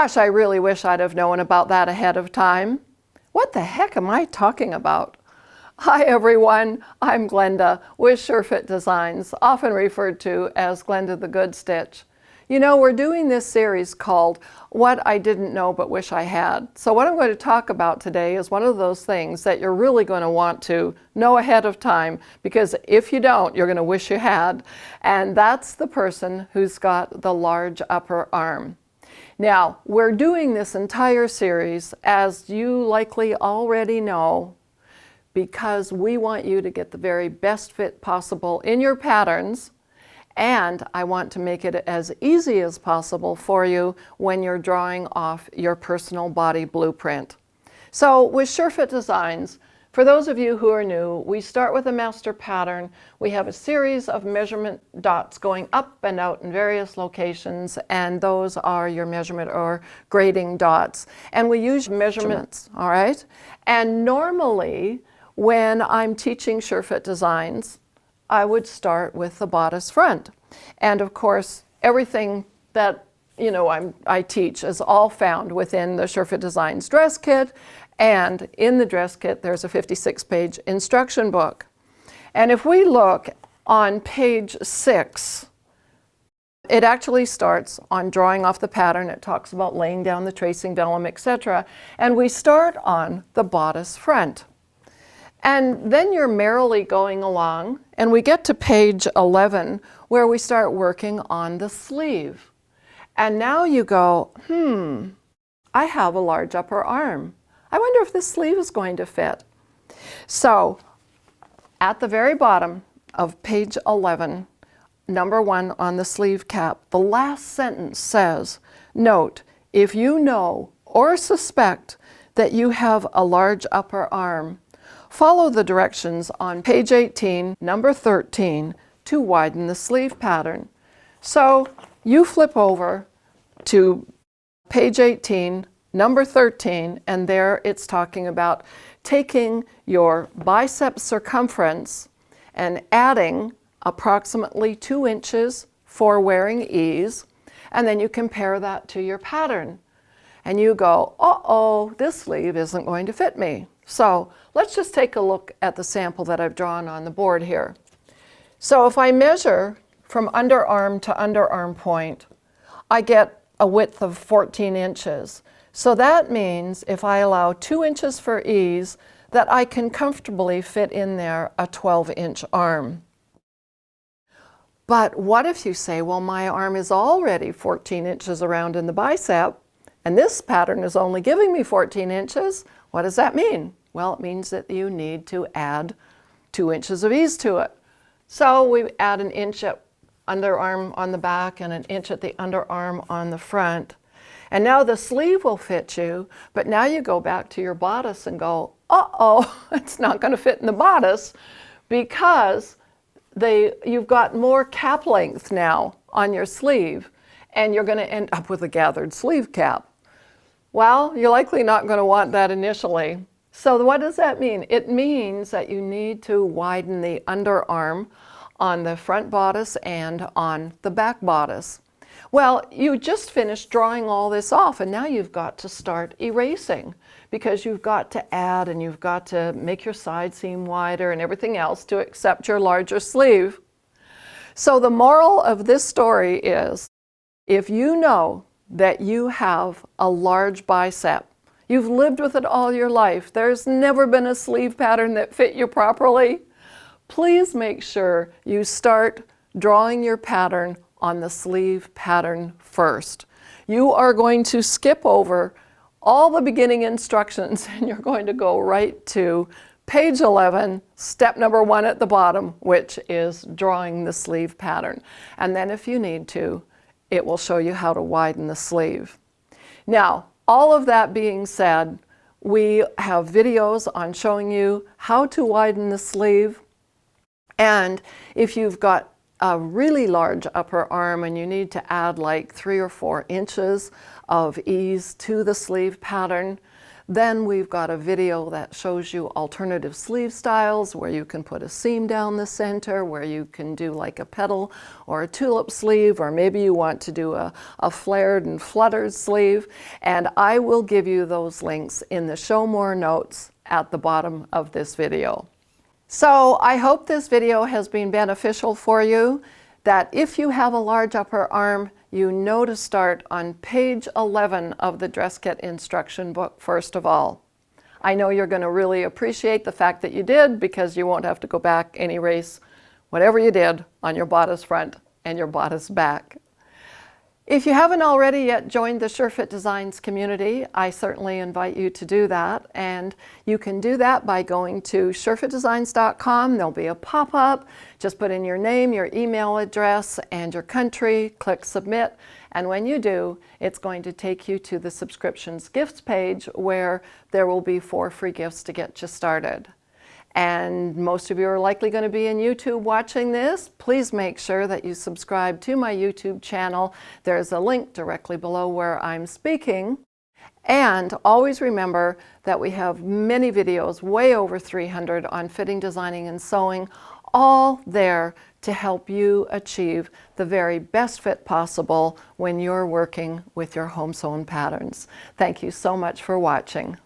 Gosh, I really wish I'd have known about that ahead of time. What the heck am I talking about? Hi everyone, I'm Glenda with SureFit Designs, often referred to as Glenda the Good Stitch. You know, we're doing this series called What I Didn't Know But Wish I Had. So what I'm going to talk about today is one of those things that you're really going to want to know ahead of time, because if you don't, you're going to wish you had. And that's the person who's got the large upper arm. Now, we're doing this entire series, as you likely already know, because we want you to get the very best fit possible in your patterns, and I want to make it as easy as possible for you when you're drawing off your personal body blueprint. So with SureFit Designs, for those of you who are new, we start with a master pattern. We have a series of measurement dots going up and out in various locations, and those are your measurement or grading dots. And we use measurements, all right? And normally, when I'm teaching SureFit Designs, I would start with the bodice front. And of course, everything that I teach is all found within the SureFit Designs dress kit. And in the dress kit, there's a 56-page instruction book. And if we look on page 6, it actually starts on drawing off the pattern. It talks about laying down the tracing vellum, etc. And we start on the bodice front. And then you're merrily going along, and we get to page 11, where we start working on the sleeve. And now you go, I have a large upper arm. I wonder if this sleeve is going to fit. So at the very bottom of page 11, number 1 on the sleeve cap, the last sentence says, note, if you know or suspect that you have a large upper arm, follow the directions on page 18, number 13, to widen the sleeve pattern. So you flip over to page 18, number 13, and there it's talking about taking your bicep circumference and adding approximately 2 inches for wearing ease, and then you compare that to your pattern. And you go, uh-oh, this sleeve isn't going to fit me. So let's just take a look at the sample that I've drawn on the board here. So if I measure from underarm to underarm point, I get a width of 14 inches. So that means if I allow 2 inches for ease, that I can comfortably fit in there a 12-inch arm. But what if you say, well, my arm is already 14 inches around in the bicep, and this pattern is only giving me 14 inches? What does that mean? Well, it means that you need to add 2 inches of ease to it. So we add an inch at underarm on the back and an inch at the underarm on the front. And now the sleeve will fit you, but now you go back to your bodice and go, uh-oh, it's not going to fit in the bodice, because you've got more cap length now on your sleeve, and you're going to end up with a gathered sleeve cap. Well, you're likely not going to want that initially. So what does that mean? It means that you need to widen the underarm on the front bodice and on the back bodice. Well, you just finished drawing all this off, and now you've got to start erasing, because you've got to add and you've got to make your side seam wider and everything else to accept your larger sleeve. So the moral of this story is, if you know that you have a large bicep, you've lived with it all your life, there's never been a sleeve pattern that fit you properly, please make sure you start drawing your pattern on the sleeve pattern first. You are going to skip over all the beginning instructions, and you're going to go right to page 11, step number 1 at the bottom, which is drawing the sleeve pattern. And then if you need to, it will show you how to widen the sleeve. Now, all of that being said, we have videos on showing you how to widen the sleeve. And if you've got a really large upper arm and you need to add like 3 or 4 inches of ease to the sleeve pattern, Then we've got a video that shows you alternative sleeve styles where you can put a seam down the center, where you can do like a petal or a tulip sleeve, or maybe you want to do a flared and fluttered sleeve. And I will give you those links in the Show More notes at the bottom of this video. So I hope this video has been beneficial for you, that if you have a large upper arm, you know to start on page 11 of the dress kit instruction book first of all. I know you're going to really appreciate the fact that you did, because you won't have to go back and erase whatever you did on your bodice front and your bodice back. If you haven't already yet joined the SureFit Designs community, I certainly invite you to do that. And you can do that by going to surefitdesigns.com. There'll be a pop-up. Just put in your name, your email address, and your country. Click Submit. And when you do, it's going to take you to the subscriptions gifts page, where there will be 4 free gifts to get you started. And most of you are likely going to be in YouTube watching this. Please make sure that you subscribe to my YouTube channel. There's a link directly below where I'm speaking. And always remember that we have many videos, way over 300, on fitting, designing, and sewing, all there to help you achieve the very best fit possible when you're working with your home sewn patterns. Thank you so much for watching.